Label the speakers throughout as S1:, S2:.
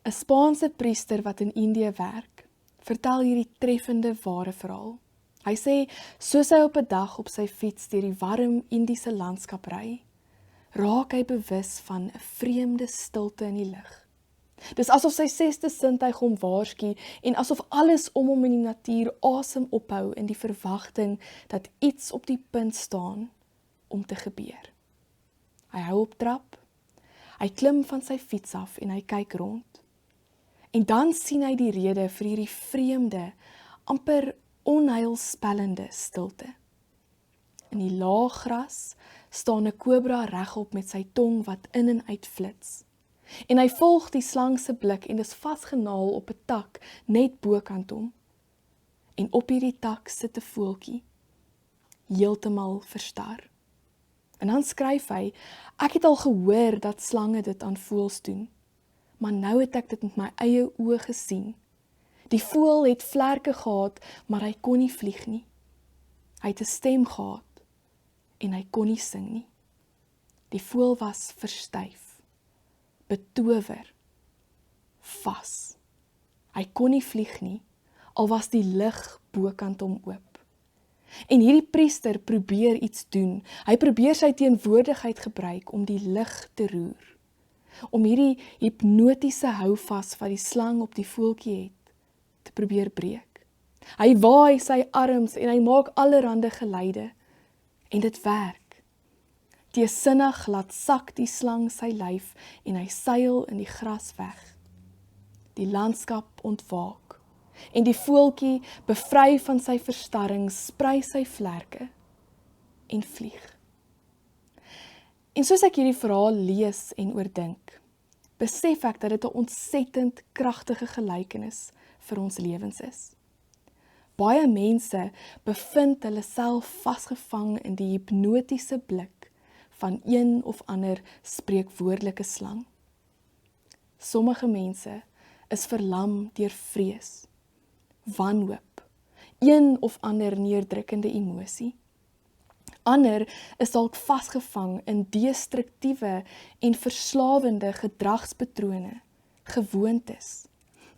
S1: 'n Spaanse priester wat in Indië werk, vertel hierdie treffende ware verhaal. Hy sê, soos hy op 'n dag op sy fiets deur die warm Indiese landskap ry, raak hy bewus van 'n vreemde stilte in die lug. Dis asof sy 6de sintuig hom waarsku en asof alles om hom in die natuur asem ophou in die verwagting dat iets op die punt staan om te gebeur. Hy hou op trap, hy klim van sy fiets af en hy kyk rond. En dan sien hy die rede vir hierdie vreemde, amper onheilspellende stilte. In die lae gras staan 'n kobra regop met sy tong wat in en uit flits. En hy volg die slang se blik en is vasgenaal op 'n tak net bokant hom. En op hierdie tak sit 'n voeltjie, heeltemal verstar. En dan skryf hy, ek het al gehoor dat slange dit aan voëls doen, maar nou het ek dit met my eie oë gesien. Die voël het vlerke gehad, maar hy kon nie vlieg nie. Hy het 'n stem gehad en hy kon nie sing nie. Die voël was verstyf, betower, vas. Hy kon nie vlieg nie, al was die lug bokant hom oop. En hierdie priester probeer iets doen. Hy probeer sy teenwoordigheid gebruik om die lug te roer. Om hierdie hipnotiese houvas wat die slang op die voeltjie het, te probeer breek. Hy waai sy arms en hy maak allerhande geluide. En dit werk. Teesinnig laat sak die slang sy lyf en hy seil in die gras weg. Die landskap ontwaak. En die voeltjie, bevry van sy verstarring, sprei sy vlerke en vlieg. En soos ek hierdie verhaal lees en oordink, besef ek dat dit 'n ontsettend kragtige gelykenis vir ons lewens is. Baie mense bevind hulle self vasgevang in die hipnotiese blik van een of ander spreekwoordelike slang. Sommige mense is verlam deur vrees, wanhoop, een of ander neerdrukkende emosie. Ander is dalk vasgevang in destruktiewe en verslawende gedragspatrone, gewoontes,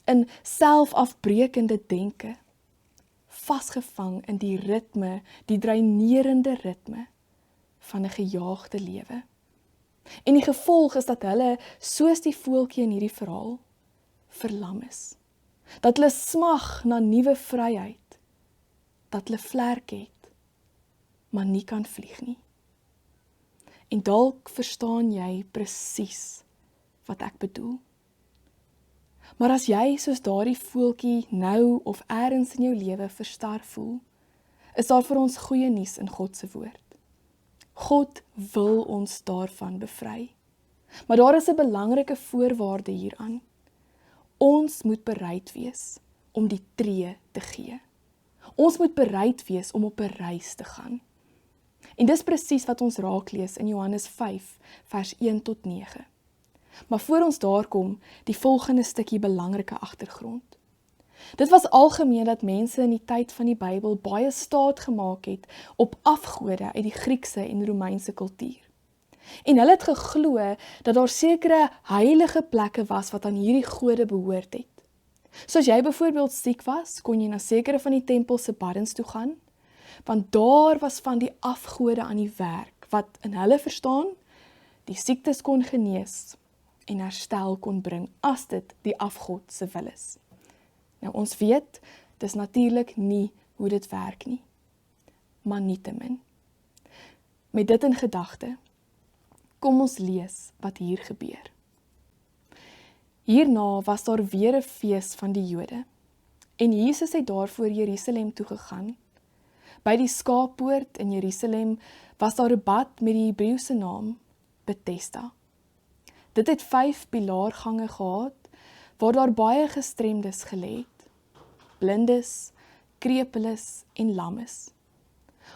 S1: in selfafbreekende denke, vasgevang in die ritme, die dreinerende ritme van 'n gejaagde lewe. En die gevolg is dat hulle, soos die voeltjie in hierdie verhaal, verlam is. Dat hulle smag na nuwe vryheid, dat hulle vlerke het, maar nie kan vlieg nie. En dalk verstaan jy presies wat ek bedoel. Maar as jy soos daardie voeltjie nou of eers in jou lewe verstar voel, is daar vir ons goeie nuus in God se woord. God wil ons daarvan bevry. Maar daar is 'n belangrike voorwaarde hieraan. Ons moet bereid wees om die tree te gee. Ons moet bereid wees om op 'n reis te gaan. En dis presies wat ons raaklees in Johannes 5, vers 1 tot 9. Maar voor ons daar kom, die volgende stukkie belangrike agtergrond. Dit was algemeen dat mense in die tyd van die Bybel baie staat gemaak het op afgode uit die Griekse en Romeinse kultuur. En hulle het geglo dat daar sekere heilige plekke was wat aan hierdie gode behoort het. Soos jy byvoorbeeld siek was, kon jy na sekere van die tempel se baddens toe gaan, want daar was van die afgode aan die werk, wat in hulle verstaan, die siektes kon genees en herstel kon bring, as dit die afgod se wil is. Nou ons weet, dis natuurlik nie hoe dit werk nie, maar nietemin. Met dit in gedagte, kom ons lees wat hier gebeur. Hierna was daar weer 'n fees van die Jode, en Jesus het daarvoor Jerusalem toegegaan. By die skaappoort in Jerusalem was daar 'n bad met die Hebreëse naam Bethesda. Dit het 5 pilaargange gehad, waar daar baie gestremdes gelê het, blindes, krepeles en lammes.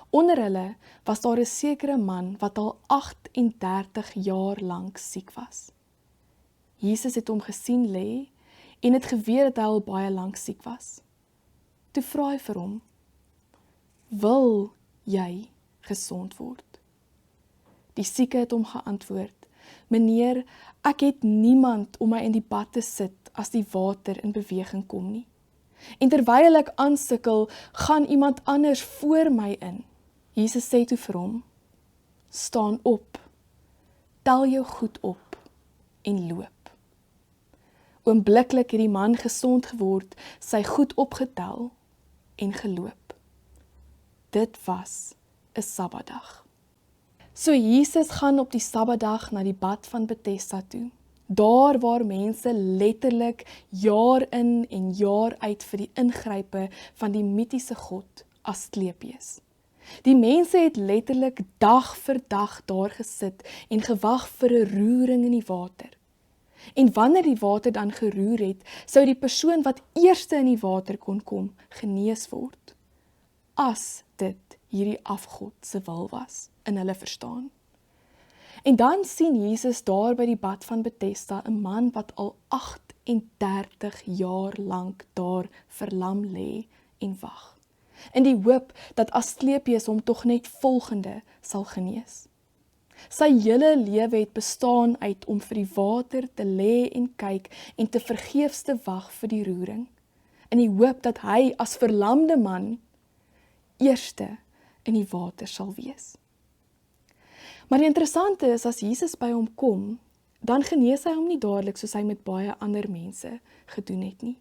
S1: Onder hulle was daar 'n sekere man wat al 38 jaar lank siek was. Jesus het hom gesien lê en het geweet dat hy al baie lank siek was. Toe vra hy vir hom, wil jy gesond word? Die sieke het hom geantwoord, Meneer, ek het niemand om my in die bad te sit as die water in beweging kom nie. En terwyl ek aansukkel, gaan iemand anders voor my in. Jesus sê toe vir hom, staan op, tel jou goed op en loop. Oombliklik het die man gesond geword, sy goed opgetel en geloop. Dit was 'n Sabbatdag. So Jesus gaan op die Sabbatdag na die bad van Bethesda toe. Daar waar mense letterlik jaar in en jaar uit vir die ingrype van die mitiese god Asklepios. Die mense het letterlik dag vir dag daar gesit en gewag vir 'n roering in die water. En wanneer die water dan geroer het, sou die persoon wat eerste in die water kon kom, genees word. As dit hierdie afgod se wil was, in hulle verstaan. En dan sien Jesus daar by die bad van Bethesda 'n man wat al 38 jaar lank daar verlam lê en wag, in die hoop dat Asklepios hom tog net volgende sal genees. Sy hele lewe het bestaan uit om vir die water te lê en kyk en te vergeefs te wag vir die roering, in die hoop dat hy as verlamde man eerste in die water sal wees. Maar die interessante is, as Jesus by hom kom, dan genees hy hom nie dadelik soos hy met baie ander mense gedoen het nie.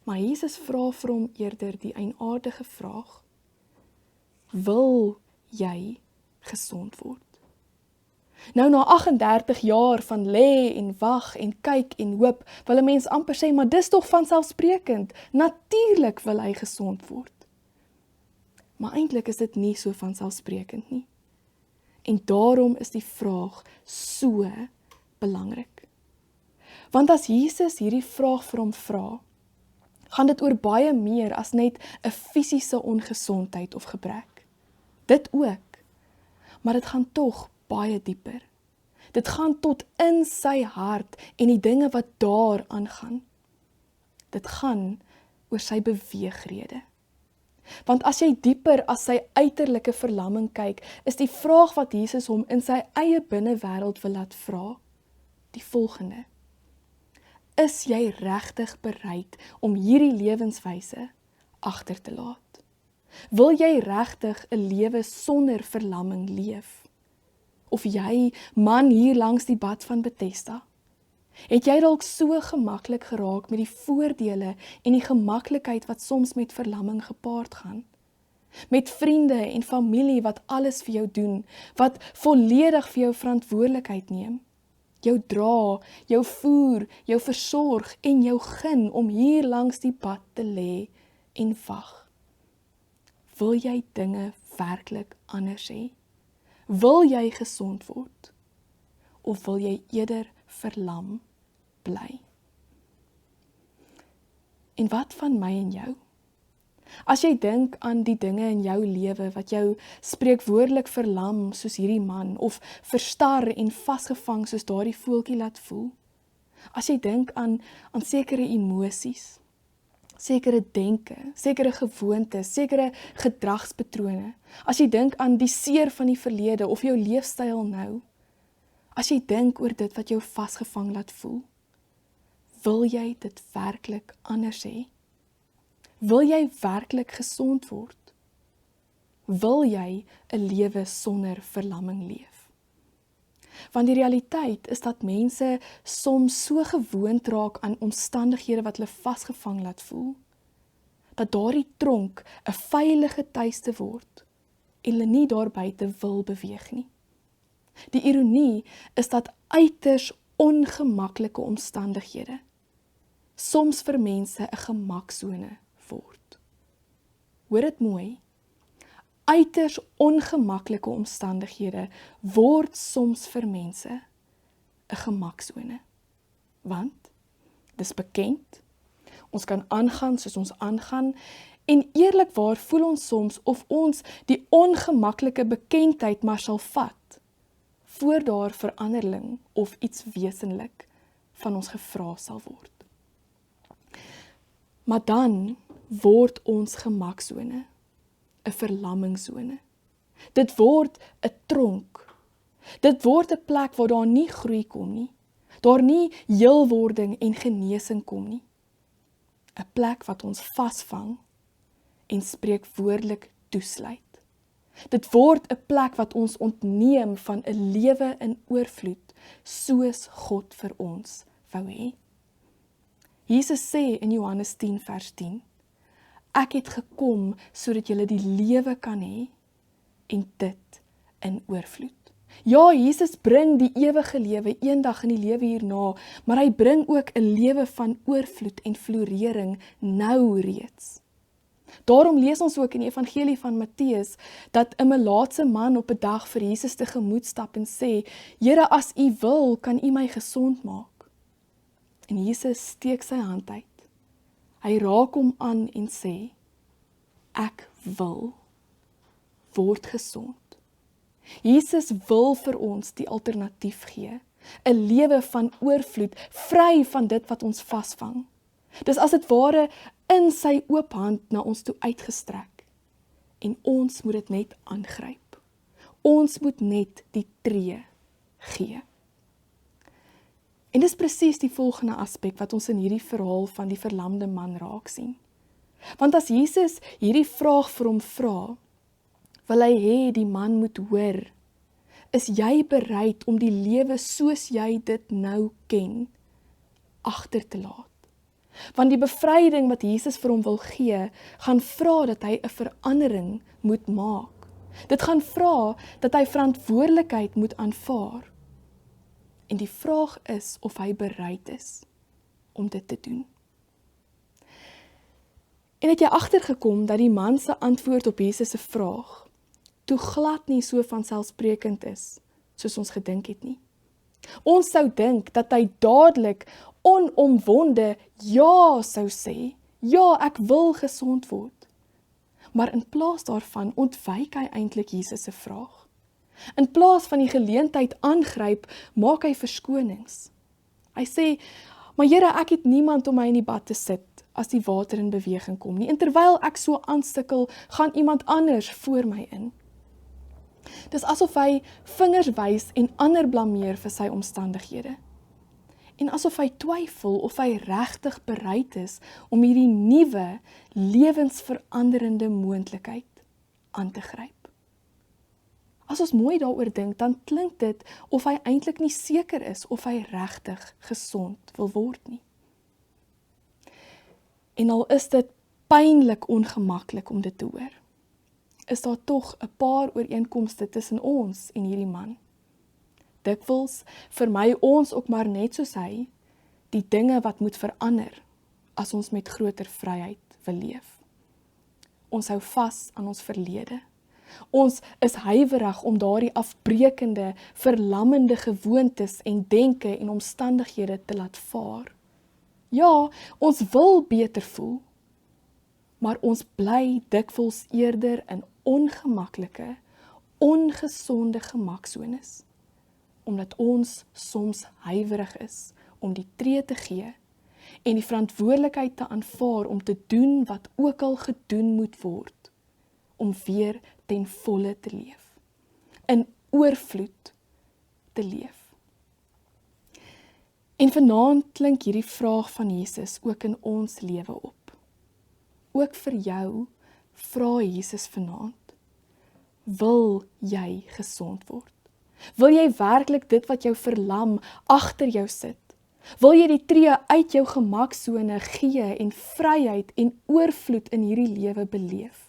S1: Maar Jesus vra vir hom eerder die eienaardige vraag, wil jy gesond word? Nou na 38 jaar van lê en wag en kyk en hoop, wil 'n mens amper sê, maar dis tog vanselfsprekend, natuurlik wil hy gesond word. Maar eintlik is dit nie so vanselfsprekend nie. En daarom is die vraag so belangrik. Want as Jesus hierdie vraag vir hom vra, gaan dit oor baie meer as net 'n fisiese ongesondheid of gebrek. Dit ook, maar dit gaan tog baie dieper. Dit gaan tot in sy hart en die dinge wat daar aangaan. Dit gaan oor sy beweegrede. Want as jy dieper as sy uiterlike verlamming kyk, is die vraag wat Jesus hom in sy eie binnewêreld wil laat vra, die volgende. Is jy regtig bereid om hierdie lewenswyse agter te laat? Wil jy regtig 'n lewe sonder verlamming leef? Of jy, man hier langs die bad van Bethesda, het jy dalk so gemaklik geraak met die voordele en die gemaklikheid wat soms met verlamming gepaard gaan? Met vriende en familie wat alles vir jou doen, wat volledig vir jou verantwoordelikheid neem, jou dra, jou voer, jou versorg en jou gun om hier langs die pad te lê en wag. Wil jy dinge werklik anders hê? Wil jy gesond word? Of wil jy eerder verlam bly? En wat van my en jou? As jy dink aan die dinge in jou lewe wat jou spreekwoordelik verlam soos hierdie man, of verstar en vasgevang soos daardie voeltjie laat voel. As jy dink aan sekere emosies, sekere denke, sekere gewoontes, sekere gedragspatrone. As jy dink aan die seer van die verlede of jou leefstyl nou. As jy dink oor dit wat jou vasgevang laat voel. Wil jy dit werklik anders hê? Wil jy werklik gesond word? Wil jy 'n lewe sonder verlamming leef? Want die realiteit is dat mense soms so gewoond raak aan omstandighede wat hulle vasgevang laat voel, dat daardie tronk 'n veilige tuiste word en hulle nie daar buite wil beweeg nie. Die ironie is dat uiters ongemaklike omstandighede soms vir mense 'n gemaksone word. Hoor dit mooi. Uiters ongemaklike omstandighede word soms vir mense 'n gemaksone. Want dis bekend. Ons kan aangaan soos ons aangaan en eerlikwaar voel ons soms of ons die ongemaklike bekendheid maar sal vat voor daar verandering of iets wesenlik van ons gevra sal word. Maar dan word ons gemaksone 'n verlammingszone. Dit word 'n tronk. Dit word 'n plek waar daar nie groei kom nie. Daar nie heelwording en genesing kom nie. 'n Plek wat ons vasvang en spreekwoordelik toesluit. Dit word 'n plek wat ons ontneem van 'n lewe in oorvloed, soos God vir ons wou hê. Jesus sê in Johannes 10 vers 10, ek het gekom sodat julle die lewe kan hê en dit in oorvloed. Ja, Jesus bring die ewige lewe eendag in die lewe hierna, maar hy bring ook 'n lewe van oorvloed en florering nou reeds. Daarom lees ons ook in die evangelie van Matteus, dat 'n melaatse man op 'n dag vir Jesus tegemoet stap en sê, Here, as u wil, kan u my gesond maak. En Jesus steek sy hand uit. Hy raak hom aan en sê, ek wil, word gesond. Jesus wil vir ons die alternatief gee, 'n lewe van oorvloed, vry van dit wat ons vasvang. Dis as dit ware in sy oop hand na ons toe uitgestrek, en ons moet dit net aangryp. Ons moet net die tree gee. En dis presies die volgende aspek wat ons in hierdie verhaal van die verlamde man raak sien. Want as Jesus hierdie vraag vir hom vra, wil hy hê die man moet hoor, is jy bereid om die lewe soos jy dit nou ken, agter te laat? Want die bevryding wat Jesus vir hom wil gee, gaan vra dat hy 'n verandering moet maak. Dit gaan vra dat hy verantwoordelikheid moet aanvaar. En die vraag is of hy bereid is om dit te doen. En het jy agtergekom dat die man se antwoord op Jesus se vraag toe glad nie so vanselfsprekend is, soos ons gedink het nie. Ons sou dink dat hy dadelik onomwonde ja sou sê, ja, ek wil gesond word. Maar in plaas daarvan ontwyk hy eintlik Jesus se vraag. In plaas van die geleentheid aangryp, maak hy verskonings. Hy sê, maar Here, ek het niemand om my in die bad te sit as die water in beweging kom nie. En terwyl ek so aanstikkel, gaan iemand anders voor my in. Dis asof hy vingers wys en ander blameer vir sy omstandighede. En asof hy twyfel of hy regtig bereid is om hierdie nuwe, lewensveranderende moontlikheid aan te gryp. As ons mooi daaroor dink, dan klink dit of hy eintlik nie seker is of hy regtig gesond wil word nie. En al is dit pynlik ongemaklik om dit te hoor, is daar tog 'n paar ooreenkomste tussen ons en hierdie man. Dikwels vermy ons ook maar net soos hy die dinge wat moet verander as ons met groter vryheid wil leef. Ons hou vas aan ons verlede. Ons is huiwerig om daardie afbreekende, verlammende gewoontes en denke en omstandighede te laat vaar. Ja, ons wil beter voel, maar ons bly dikwels eerder in ongemaklike, ongesonde gemaksones, omdat ons soms huiwerig is om die tree te gee en die verantwoordelikheid te aanvaar om te doen wat ook al gedoen moet word, om weer ten volle te leef, in oorvloed te leef. En vanaand klink hierdie vraag van Jesus ook in ons lewe op. Ook vir jou vra Jesus vanaand, wil jy gesond word? Wil jy werklik dit wat jou verlam agter jou sit? Wil jy die tree uit jou gemaksone gee en vryheid en oorvloed in hierdie lewe beleef?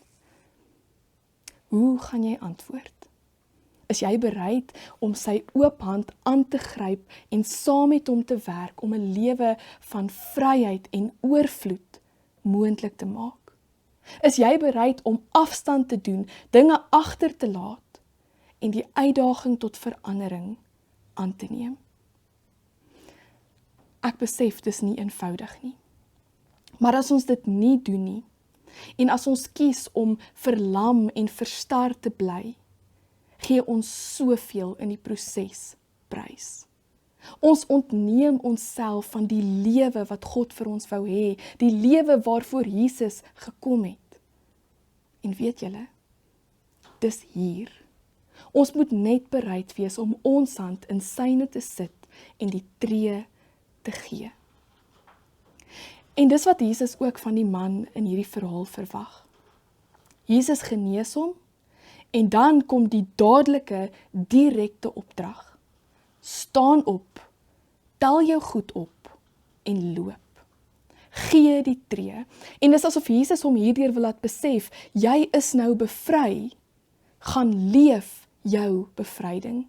S1: Hoe gaan jy antwoord? Is jy bereid om sy oop hand aan te gryp en saam met hom te werk om 'n lewe van vryheid en oorvloed moontlik te maak? Is jy bereid om afstand te doen, dinge agter te laat en die uitdaging tot verandering aan te neem? Ek besef dis nie eenvoudig nie. Maar as ons dit nie doen nie, en as ons kies om verlam en verstar te bly, gee ons soveel in die proses prys. Ons ontneem onsself van die lewe wat God vir ons wou hê, die lewe waarvoor Jesus gekom het. En weet julle, dis hier, Ons moet net bereid wees om ons hand in syne te sit en die tree te gee. En dis wat Jesus ook van die man in hierdie verhaal verwag. Jesus genees hom en dan kom die dadelike, direkte opdrag. Staan op, tel jou goed op en loop. Gee die tree. En dis asof Jesus hom hierdeur wil laat besef, jy is nou bevry, gaan leef jou bevryding.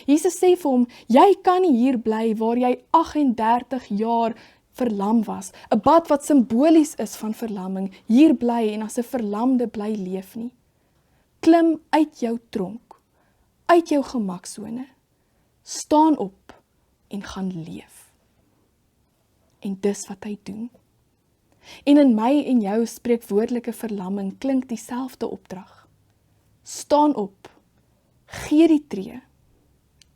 S1: Jesus sê vir hom, jy kan nie hier bly waar jy 38 jaar verlam was, 'n bad wat simbolies is van verlamming, hier bly en as 'n verlamde bly leef nie. Klim uit jou tronk, uit jou gemaksone, staan op en gaan leef. En dis wat hy doen. En in my en jou spreekwoordelike verlamming klink dieselfde opdrag. Staan op, gee die tree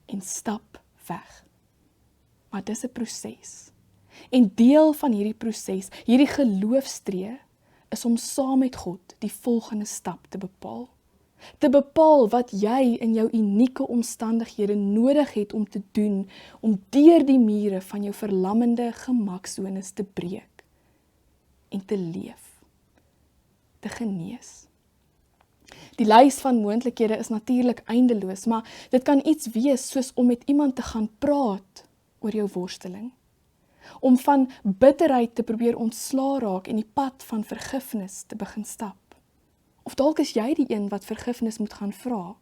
S1: en stap weg. Maar dis 'n proses. En deel van hierdie proses, hierdie geloofstree, is om saam met God die volgende stap te bepaal. Te bepaal wat jy in jou unieke omstandighede nodig het om te doen, om deur die mure van jou verlammende gemaksones te breek en te leef, te genees. Die lys van moontlikhede is natuurlik eindeloos, maar dit kan iets wees soos om met iemand te gaan praat oor jou worsteling. Om van bitterheid te probeer ontslaa raak en die pad van vergifnis te begin stap. Of dalk is jy die een wat vergifnis moet gaan vra.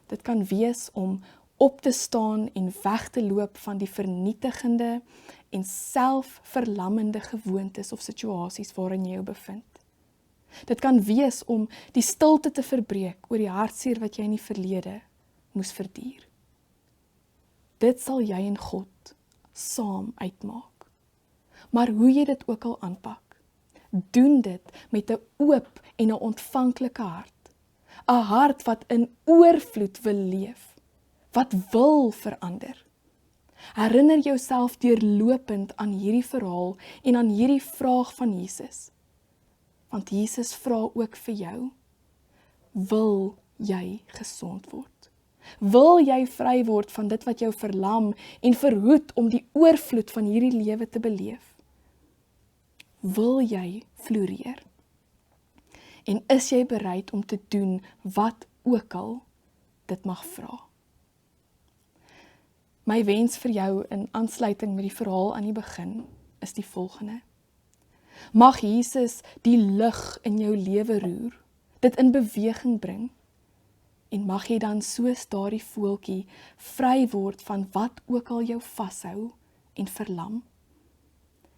S1: Dit kan wees om op te staan en weg te loop van die vernietigende en selfverlammende gewoontes of situasies waarin jy jou bevind. Dit kan wees om die stilte te verbreek oor die hartseer wat jy in die verlede moes verduur. Dit sal jy en God saam uitmaak. Maar hoe jy dit ook al aanpak, doen dit met 'n oop en 'n ontvanklike hart. 'n Hart wat in oorvloed wil leef, wat wil verander. Herinner jouself deurlopend aan hierdie verhaal en aan hierdie vraag van Jesus. Want Jesus vra ook vir jou, wil jy gesond word? Wil jy vry word van dit wat jou verlam en verhoed om die oorvloed van hierdie lewe te beleef? Wil jy floreer? En is jy bereid om te doen wat ook al dit mag vra? My wens vir jou in aansluiting met die verhaal aan die begin is die volgende. Mag Jesus die lig in jou lewe roer, dit in beweging bring, en mag jy dan soos daardie voeltjie vry word van wat ook al jou vashou en verlam.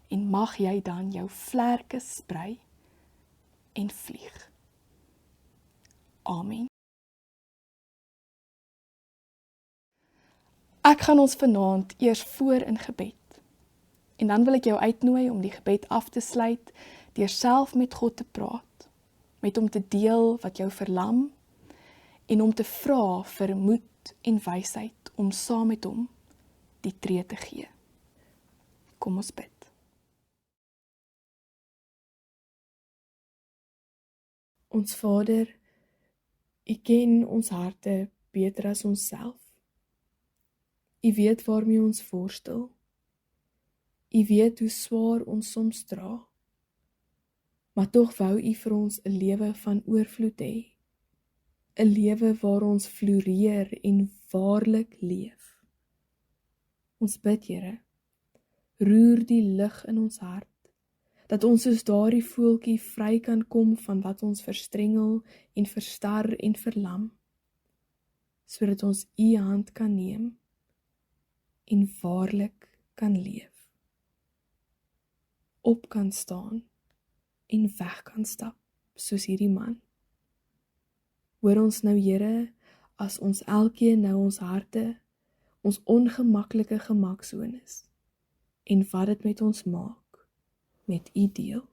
S1: En mag jy dan jou vlerke sprei en vlieg. Amen. Ek gaan ons vanaand eers voor in gebed. En dan wil ek jou uitnooi om die gebed af te sluit deur self met God te praat, met hom te deel wat jou verlam en om te vra vir moed en wysheid om saam met hom die tree te gee. Kom ons bid. Ons Vader, U ken ons harte beter as onsself. U weet waarmee ons worstel. U weet hoe swaar ons soms dra. Maar tog wou U vir ons 'n lewe van oorvloed hê. 'n Lewe waar ons floreer en waarlik leef. Ons bid, Here, roer die lig in ons hart, dat ons soos daardie voeltjie vry kan kom van wat ons verstrengel en verstar en verlam, sodat ons U hand kan neem en waarlik kan leef. Op kan staan en weg kan stap, soos hierdie man. Hoor ons nou, Here, as ons elkeen nou ons harte, ons ongemaklike gemaksones, en wat dit met ons maak, met U deel.